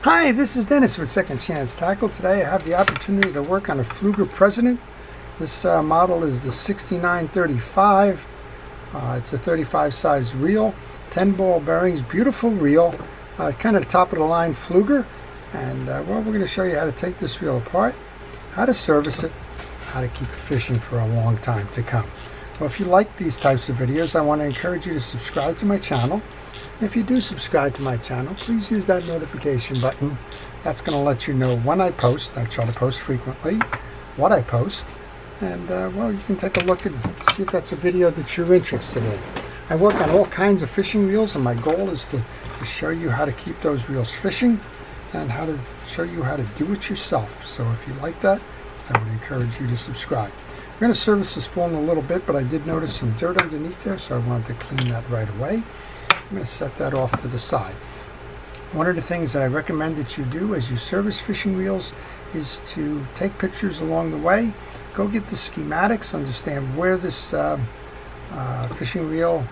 Hi, this is Dennis with Second Chance Tackle. Today I have the opportunity to work on a Pflueger President. This model is the 6935. It's a 35 size reel, 10 ball bearings, beautiful reel, kind of top of the line Pflueger. And well, we're going to show you how to take this reel apart, how to service it, how to keep it fishing for a long time to come. Well, if you like these types of videos, I want to encourage you to subscribe to my channel. If you do subscribe to my channel, please use that notification button. That's going to let you know when I post. I try to post frequently, what I post, and well, you can take a look and see if that's a video that you're interested in. I work on all kinds of fishing reels, and my goal is to show you how to keep those reels fishing and how to show you how to do it yourself. So if you like that, I would encourage you to subscribe. I'm going to service the spool in a little bit, but I did notice some dirt underneath there, so I wanted to clean that right away. I'm going to set that off to the side. One of the things that I recommend that you do as you service fishing reels is to take pictures along the way. Go get the schematics, understand where this fishing reel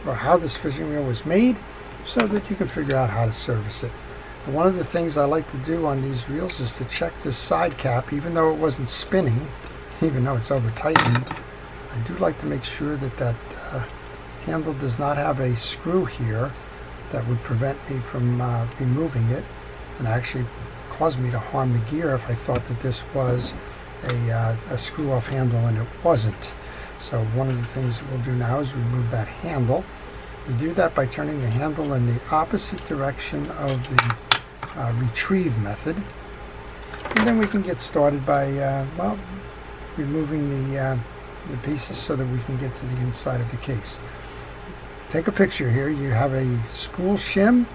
or how this fishing reel was made, so that you can figure out how to service it. And one of the things I like to do on these reels is to check this side cap. Even though it wasn't spinning, even though it's over tightened, I do like to make sure that that handle does not have a screw here that would prevent me from removing it and actually cause me to harm the gear if I thought that this was a screw off handle, and it wasn't. So one of the things that we'll do now is remove that handle. You do that by turning the handle in the opposite direction of the retrieve method, and then we can get started by well, removing the pieces so that we can get to the inside of the case. Take a picture here. You have a spool shim,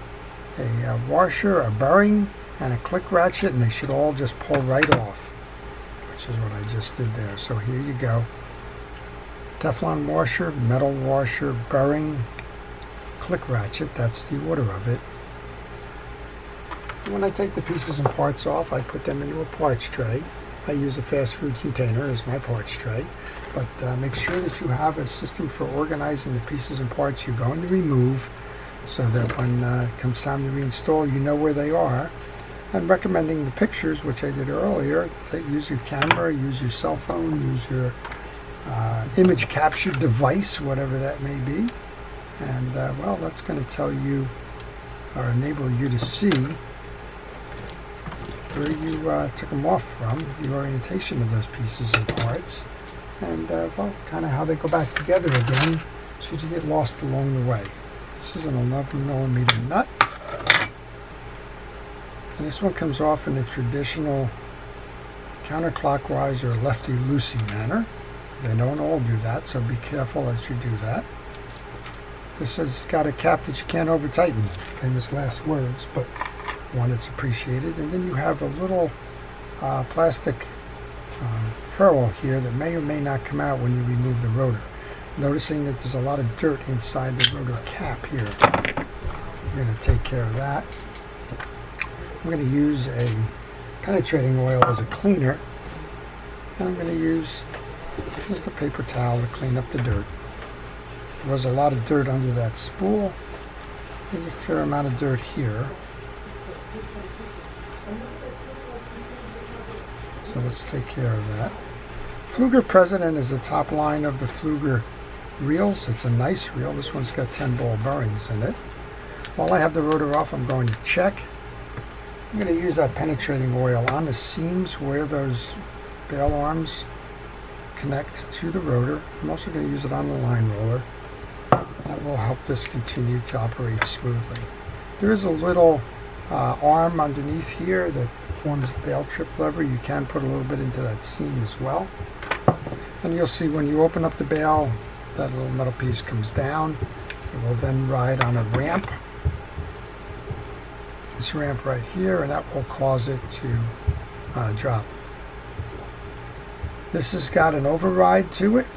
a washer, a bearing, and a click ratchet, and they should all just pull right off, which is what I just did there. So here you go. Teflon washer, metal washer, bearing, click ratchet. That's the order of it. When I take the pieces and parts off, I put them into a parts tray. I use a fast food container as my parts tray, but make sure that you have a system for organizing the pieces and parts you're going to remove, so that when it comes time to reinstall, you know where they are. I'm recommending the pictures, which I did earlier. Use your camera, use your cell phone, use your image capture device, whatever that may be, and well, that's going to tell you or enable you to see where you took them off from, the orientation of those pieces and parts, and well, kind of how they go back together again should you get lost along the way. This is an 11mm nut, and this one comes off in the traditional counterclockwise or lefty-loosey manner. They don't all do that, so be careful as you do that. This has got a cap that you can't over tighten, famous last words, but one that's appreciated. And then you have a little plastic ferrule here that may or may not come out when you remove the rotor. Noticing that there's a lot of dirt inside the rotor cap here. I'm going to take care of that. I'm going to use a penetrating oil as a cleaner, and I'm going to use just a paper towel to clean up the dirt. There was a lot of dirt under that spool. There's a fair amount of dirt here. So let's take care of that. Pflueger President is the top line of the Pflueger reels. It's a nice reel. This one's got 10 ball bearings in it. While I have the rotor off, I'm going to check. I'm going to use that penetrating oil on the seams where those bail arms connect to the rotor. I'm also going to use it on the line roller. That will help this continue to operate smoothly. There is a little arm underneath here that forms the bail trip lever. You can put a little bit into that seam as well. And you'll see when you open up the bail, that little metal piece comes down. It will then ride on a ramp. This ramp right here, and that will cause it to drop. This has got an override to it,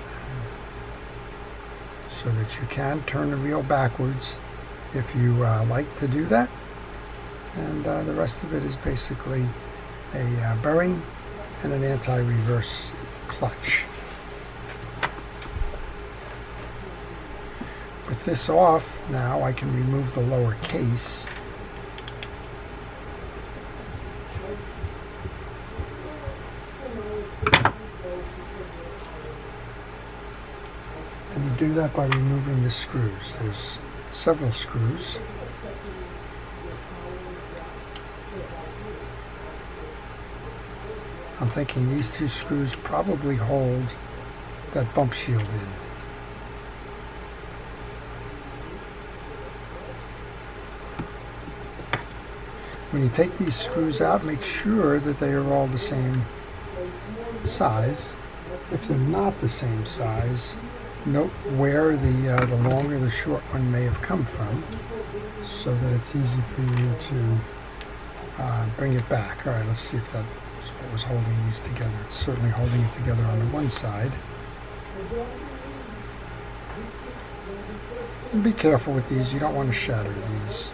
so that you can turn the reel backwards if you like to do that. And the rest of it is basically a bearing and an anti-reverse clutch. With this off, now I can remove the lower case do that by removing the screws. There's several screws. I'm thinking these two screws probably hold that bump shield in. When you take these screws out, make sure that they are all the same size. If they're not the same size, note where the long or the short one may have come from, so that it's easy for you to bring it back. All right, let's see if that is what was holding these together. It's certainly holding it together on the one side. And be careful with these. You don't want to shatter these.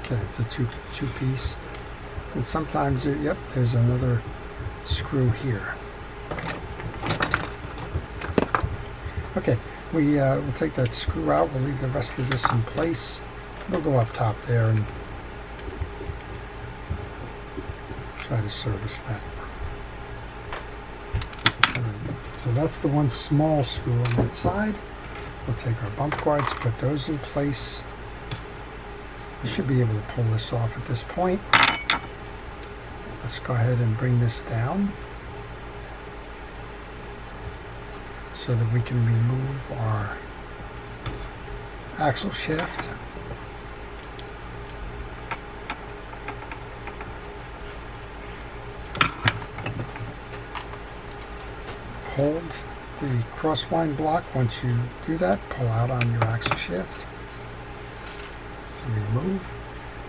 Okay, it's a two-piece. And sometimes, yep, there's another screw here. Okay, we'll take that screw out. We'll leave the rest of this in place. We'll go up top there and try to service that. All right, so that's the one small screw on that side. We'll take our bump guards, put those in place. You should be able to pull this off at this point. Let's go ahead and bring this down so that we can remove our axle shaft. Hold the crosswind block. Once you do that, pull out on your axle shaft. Remove.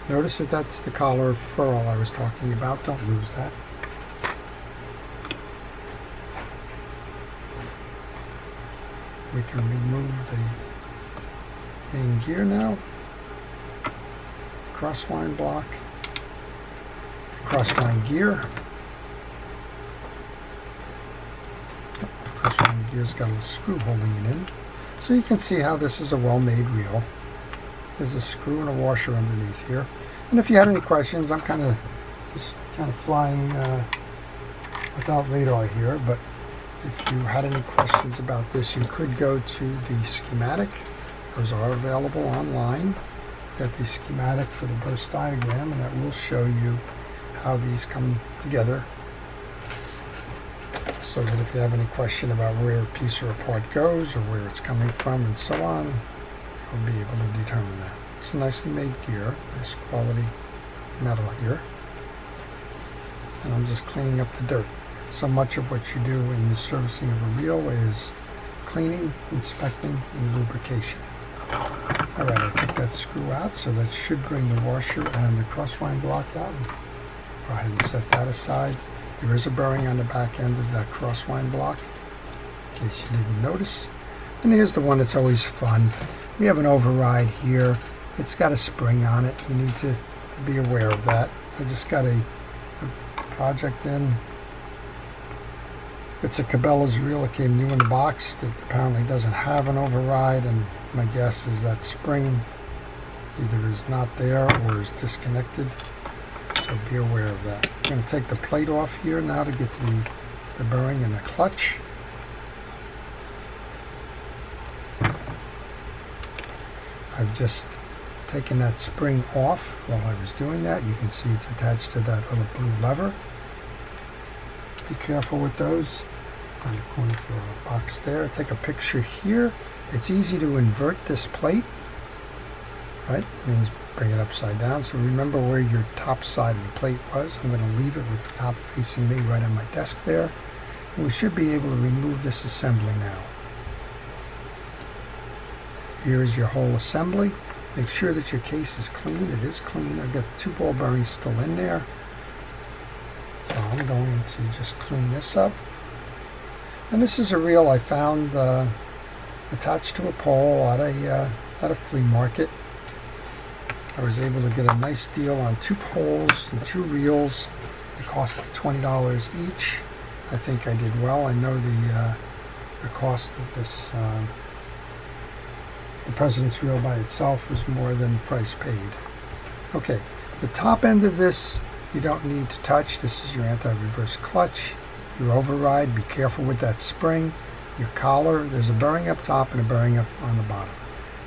Notice that that's the collar furl I was talking about. Don't lose that. We can remove the main gear now. Crosswind block. Crosswind gear. Crosswind gear's got a little screw holding it in. So you can see how this is a well-made wheel. There's a screw and a washer underneath here. And if you had any questions, I'm kind of flying without radar here, but if you had any questions about this, you could go to the schematic. Those are available online. Got the schematic for the burst diagram, and that will show you how these come together, so that if you have any question about where a piece or a part goes or where it's coming from and so on, I'll be able to determine that. It's a nicely made gear, nice quality metal here. And I'm just cleaning up the dirt. So much of what you do in the servicing of a wheel is cleaning, inspecting, and lubrication. Alright, I took that screw out, so that should bring the washer and the crosswind block out. Go ahead and set that aside. There is a bearing on the back end of that crosswind block, in case you didn't notice. And here's the one that's always fun. We have an override here. It's got a spring on it. You need to be aware of that. I just got a project in. It's a Cabela's reel. It came new in the box that apparently doesn't have an override, and my guess is that spring either is not there or is disconnected. So be aware of that. I'm going to take the plate off here now to get to the bearing and the clutch. I've just taken that spring off while I was doing that. You can see it's attached to that little blue lever. Be careful with those. On the corner for a box there. Take a picture here. It's easy to invert this plate. Right? It means bring it upside down. So remember where your top side of the plate was. I'm going to leave it with the top facing me right on my desk there. And we should be able to remove this assembly now. Here is your whole assembly. Make sure that your case is clean. It is clean. I've got 2 ball bearings still in there. So I'm going to just clean this up. And this is a reel I found attached to a pole at a flea market. I was able to get a nice deal on 2 poles and 2 reels. They cost me $20 each. I think I did well. I know the cost of this the President's reel by itself was more than the price paid. Okay, the top end of this you don't need to touch. This is your anti-reverse clutch, your override. Be careful with that spring, your collar. There's a bearing up top and a bearing up on the bottom.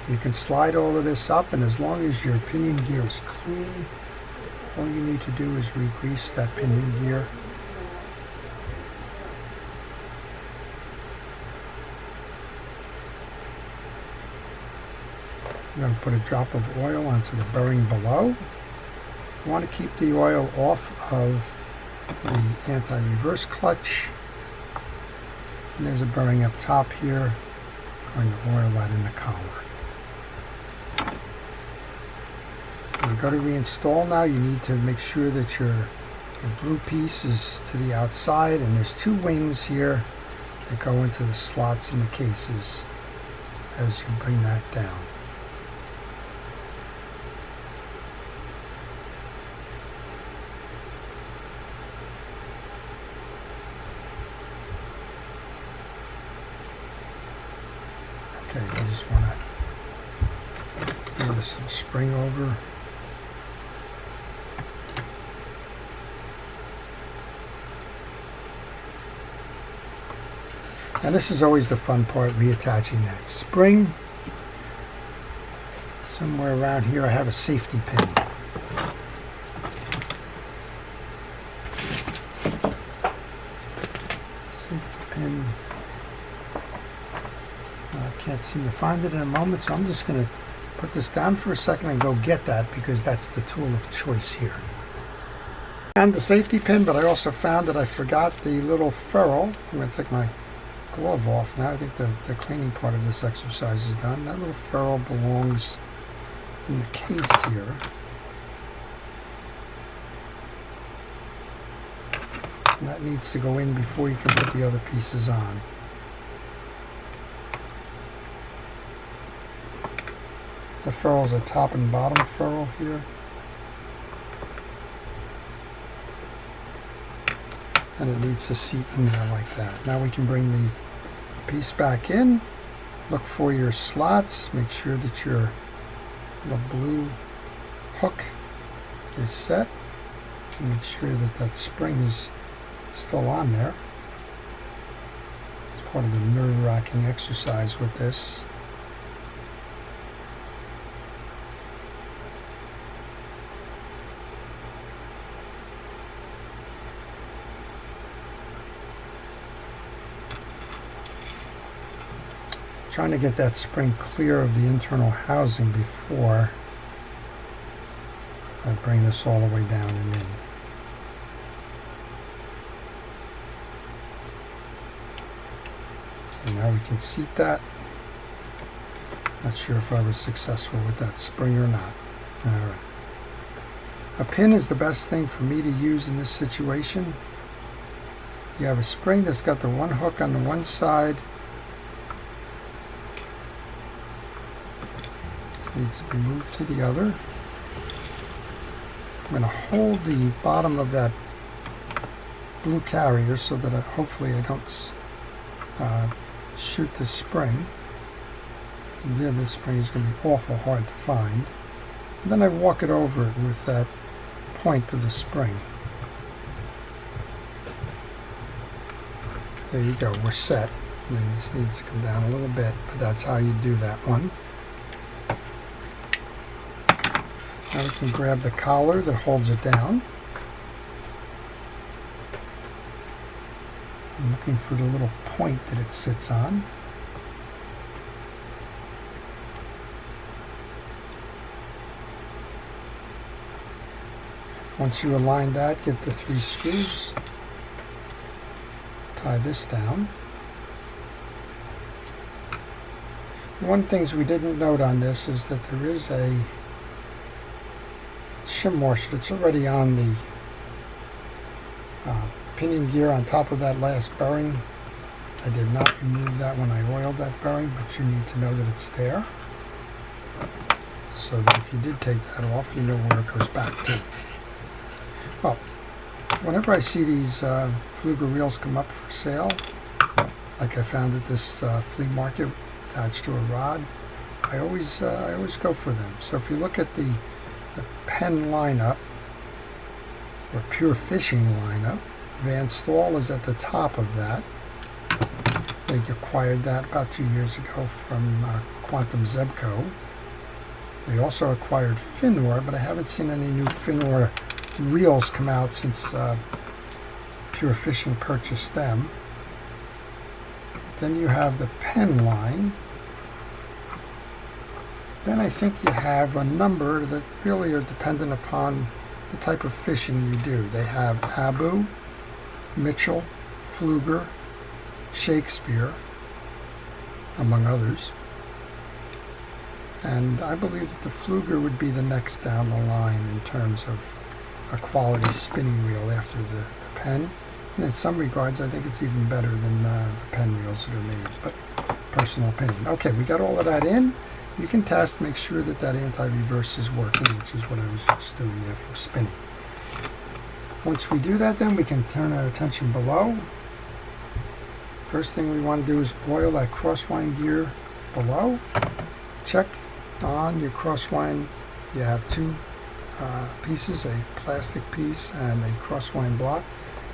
You can slide all of this up, and as long as your pinion gear is clean, all you need to do is re-grease that pinion gear. I'm going to put a drop of oil onto the bearing below. You want to keep the oil off of the anti-reverse clutch. And there's a bearing up top here. I'm going to oil that in the collar. When you go to reinstall now, you need to make sure that your blue piece is to the outside, and there's two wings here that go into the slots in the cases as you bring that down. Okay, I just want to give this some spring over. And this is always the fun part, reattaching that spring. Somewhere around here I have a safety pin. Safety pin. I can't seem to find it in a moment, so I'm just going to put this down for a second and go get that, because that's the tool of choice here. And the safety pin, but I also found that I forgot the little ferrule. I'm going to take my glove off now. I think the cleaning part of this exercise is done. That little ferrule belongs in the case here. And that needs to go in before you can put the other pieces on. The ferrule's a top and bottom ferrule here. And it needs to seat in there like that. Now we can bring the piece back in. Look for your slots. Make sure that your little blue hook is set. And make sure that that spring is still on there. It's part of the nerve-wracking exercise with this. Trying to get that spring clear of the internal housing before I bring this all the way down and in. Okay, now we can seat that. Not sure if I was successful with that spring or not. Alright. A pin is the best thing for me to use in this situation. You have a spring that's got the one hook on the one side. Needs to be moved to the other. I'm going to hold the bottom of that blue carrier so that hopefully I don't shoot the spring. And then this spring is going to be awful hard to find. And then I walk it over it with that point of the spring. There you go, we're set. And then this needs to come down a little bit, but that's how you do that one. Now we can grab the collar that holds it down. I'm looking for the little point that it sits on. Once you align that, get the 3 screws. Tie this down. One of the things we didn't note on this is that there is a shim washer that's already on the pinion gear on top of that last bearing. I did not remove that when I oiled that bearing, but you need to know that it's there, so that if you did take that off, you know where it goes back to. Well, whenever I see these Pflueger reels come up for sale, like I found at this flea market attached to a rod, I always go for them. So if you look at the pen lineup, or pure fishing lineup. Van Staal is at the top of that. They acquired that about 2 years ago from Quantum Zebco. They also acquired Finor, but I haven't seen any new Finor reels come out since Pure Fishing purchased them. Then you have the Penn line. Then I think you have a number that really are dependent upon the type of fishing you do. They have Abu, Mitchell, Pflueger, Shakespeare, among others. And I believe that the Pflueger would be the next down the line in terms of a quality spinning reel after the Penn. And in some regards, I think it's even better than the Penn reels that are made, but personal opinion. Okay, we got all of that in. You can test, make sure that that anti-reverse is working, which is what I was just doing there for spinning. Once we do that, then we can turn our attention below. First thing we want to do is oil that crosswind gear below. Check on your crosswind. You have two pieces, a plastic piece and a crosswind block.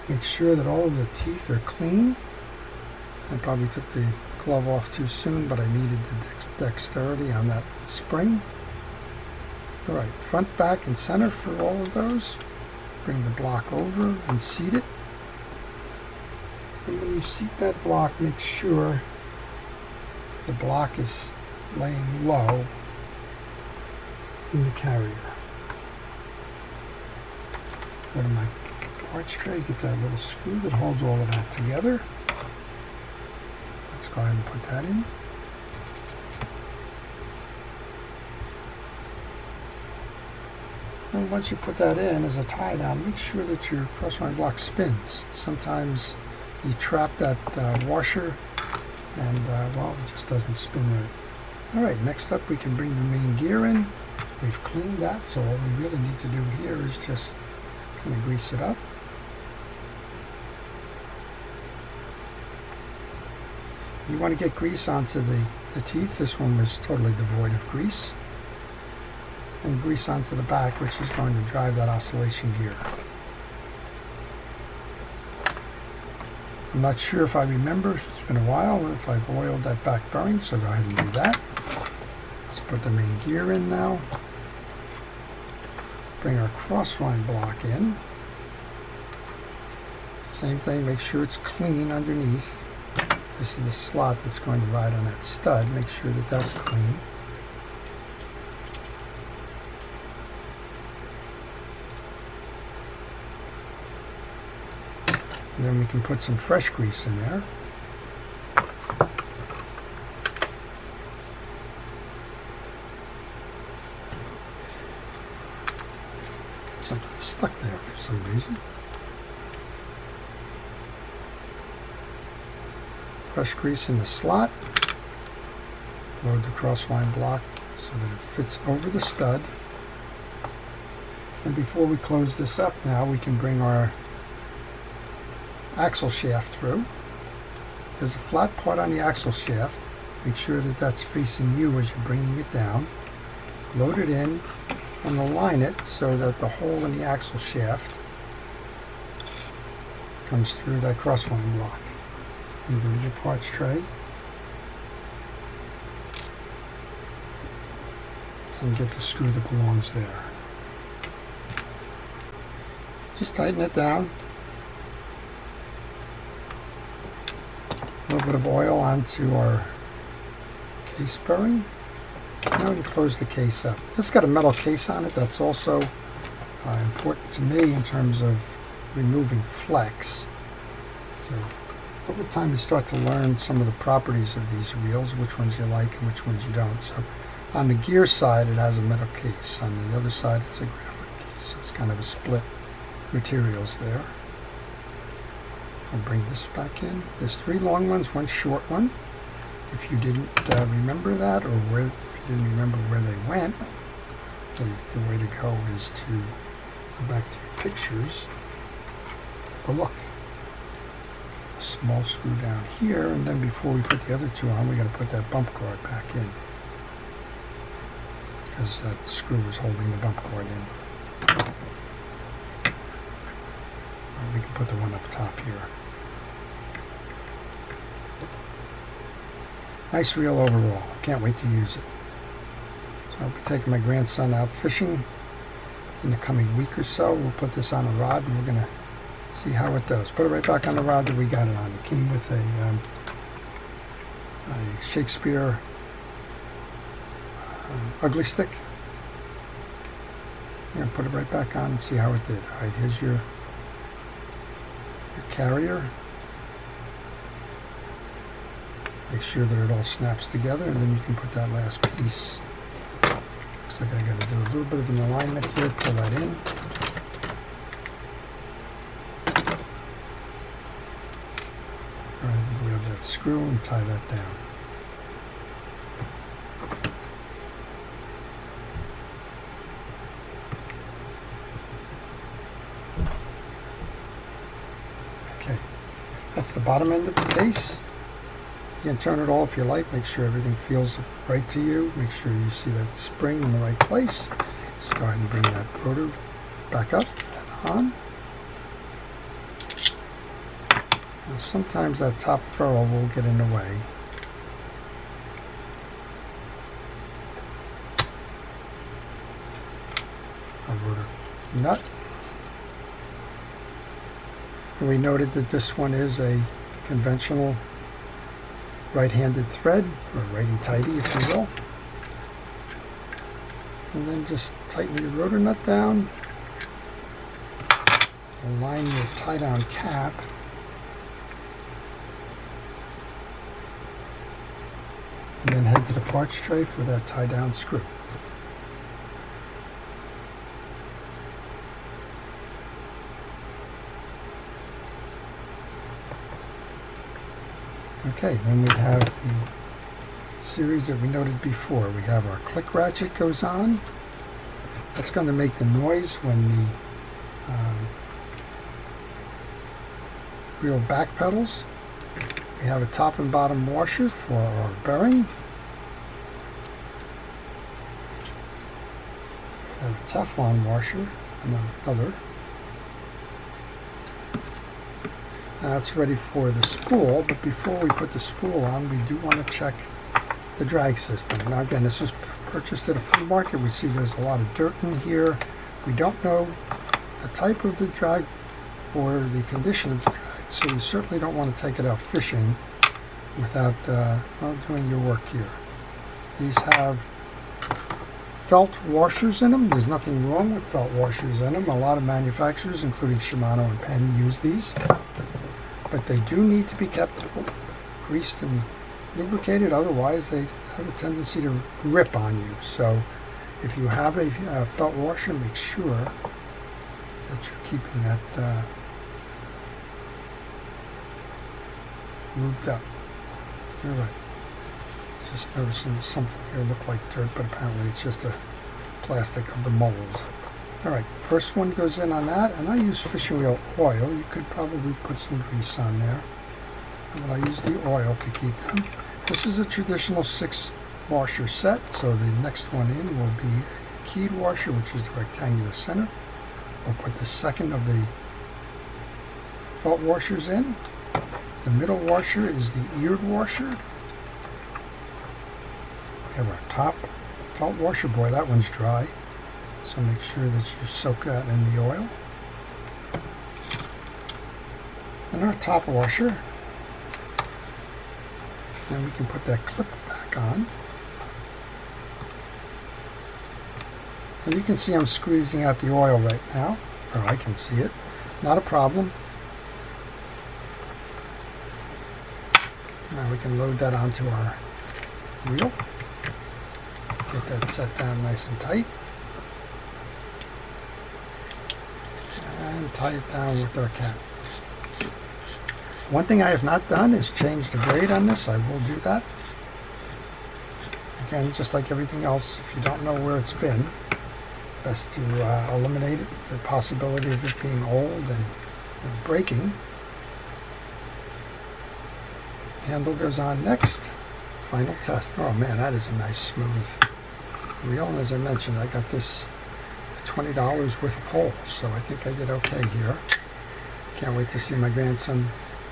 Make sure that all of the teeth are clean. I probably took the glove off too soon, but I needed the dexterity on that spring. All right, front, back, and center for all of those. Bring the block over and seat it. And when you seat that block, make sure the block is laying low in the carrier. Go to my parts tray, get that little screw that holds all of that together. Let's go ahead and put that in. And once you put that in as a tie down, make sure that your crosswind block spins. Sometimes you trap that washer and well, it just doesn't spin right. Alright, next up we can bring the main gear in. We've cleaned that, so all we really need to do here is just kind of grease it up. You want to get grease onto the teeth. This one was totally devoid of grease. And grease onto the back, which is going to drive that oscillation gear. I'm not sure if I remember, it's been a while, if I've oiled that back bearing, so go ahead and do that. Let's put the main gear in now. Bring our crosswind block in. Same thing, make sure it's clean underneath. This is the slot that's going to ride on that stud. Make sure that that's clean. And then we can put some fresh grease in there. Got something stuck there for some reason. Fresh grease in the slot. Load the crosswind block so that it fits over the stud. And before we close this up now, we can bring our axle shaft through. There's a flat part on the axle shaft. Make sure that that's facing you as you're bringing it down. Load it in and align it so that the hole in the axle shaft comes through that crosswind block. Move it to your parts tray and get the screw that belongs there. Just tighten it down. A little bit of oil onto our case bearing. Now we can close the case up. This got a metal case on it. That's also important to me in terms of removing flex. So over time you start to learn some of the properties of these reels, which ones you like and which ones you don't. So on the gear side it has a metal case. On the other side it's a graphite case. So it's kind of a split materials there. I'll bring this back in. There's 3 long ones, 1 short one. If you didn't remember that, or if you didn't remember where they went, the way to go is to go back to your pictures, take a look. A small screw down here, and then before we put the other 2 on, we got to put that bump guard back in, because that screw is holding the bump guard in. we can put the one up top here. Nice reel overall. Can't wait to use it. So I'll be taking my grandson out fishing in the coming week or so. We'll put this on a rod and we're going to see how it does. Put it right back on the rod that we got it on. It came with a Shakespeare ugly stick. We're going to put it right back on and see how it did. Alright, here's your carrier. Make sure that it all snaps together, and then you can put that last piece. Looks like I got to do a little bit of an alignment here. Pull that in. Alright, grab that screw and tie that down. Okay, that's the bottom end of the case. You can turn it all if you like. Make sure everything feels right to you. Make sure you see that spring in the right place. Let's go ahead and bring that rotor back up and on. And sometimes that top ferrule will get in the way. A rotor nut. And we noted that this one is a conventional right-handed thread, or righty-tighty if you will. And then just tighten your rotor nut down. Align your tie-down cap. And then head to the parts tray for that tie-down screw. Okay, then we have the series that we noted before. We have our click ratchet goes on. That's going to make the noise when the reel back pedals. We have a top and bottom washer for our bearing. We have a Teflon washer and another. And that's ready for the spool, but before we put the spool on, we do want to check the drag system. Now again, this was purchased at a flea market. We see there's a lot of dirt in here. We don't know the type of the drag or the condition of the drag, so you certainly don't want to take it out fishing without doing your work here. These have felt washers in them. There's nothing wrong with felt washers in them. A lot of manufacturers, including Shimano and Penn, use these. But they do need to be kept greased and lubricated, otherwise they have a tendency to rip on you. So if you have a felt washer, make sure that you're keeping that lubed up. All right. Just noticing something here look like dirt, but apparently it's just a plastic of the mold. Alright, first one goes in on that, and I use fishing wheel oil. You could probably put some grease on there. But I use the oil to keep them. This is a traditional 6 washer set, so the next one in will be a keyed washer, which is the rectangular center. We'll put the second of the felt washers in. The middle washer is the eared washer. We have our top felt washer. Boy, that one's dry. So make sure that you soak that in the oil. And our top washer. Then we can put that clip back on. And you can see I'm squeezing out the oil right now, or I can see it. Not a problem. Now we can load that onto our reel. Get that set down nice and tight. And tie it down with our cap. One thing I have not done is change the braid on this. I will do that. Again, just like everything else, if you don't know where it's been, best to eliminate it, the possibility of it being old and breaking. Handle goes on next. Final test. Oh man, that is a nice smooth reel. And as I mentioned, I got this $20 worth of poles, so I think I did okay here. Can't wait to see my grandson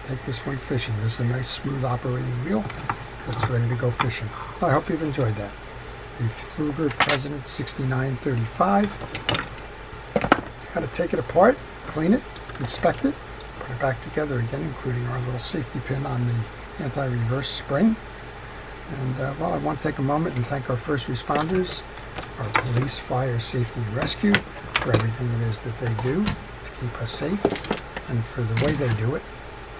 take this one fishing. This is a nice, smooth operating reel that's ready to go fishing. I hope you've enjoyed that. The Pflueger President 6935. It's got to take it apart, clean it, inspect it, put it back together again, including our little safety pin on the anti-reverse spring. And well, I want to take a moment and thank our first responders, our police, fire, safety, and rescue, for everything it is that they do to keep us safe, and for the way they do it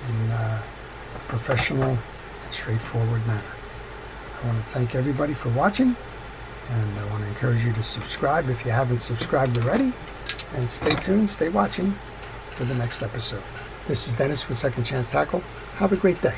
in a professional and straightforward manner. I want to thank everybody for watching, and I want to encourage you to subscribe if you haven't subscribed already, and stay tuned, stay watching for the next episode. This is Dennis with Second Chance Tackle. Have a great day.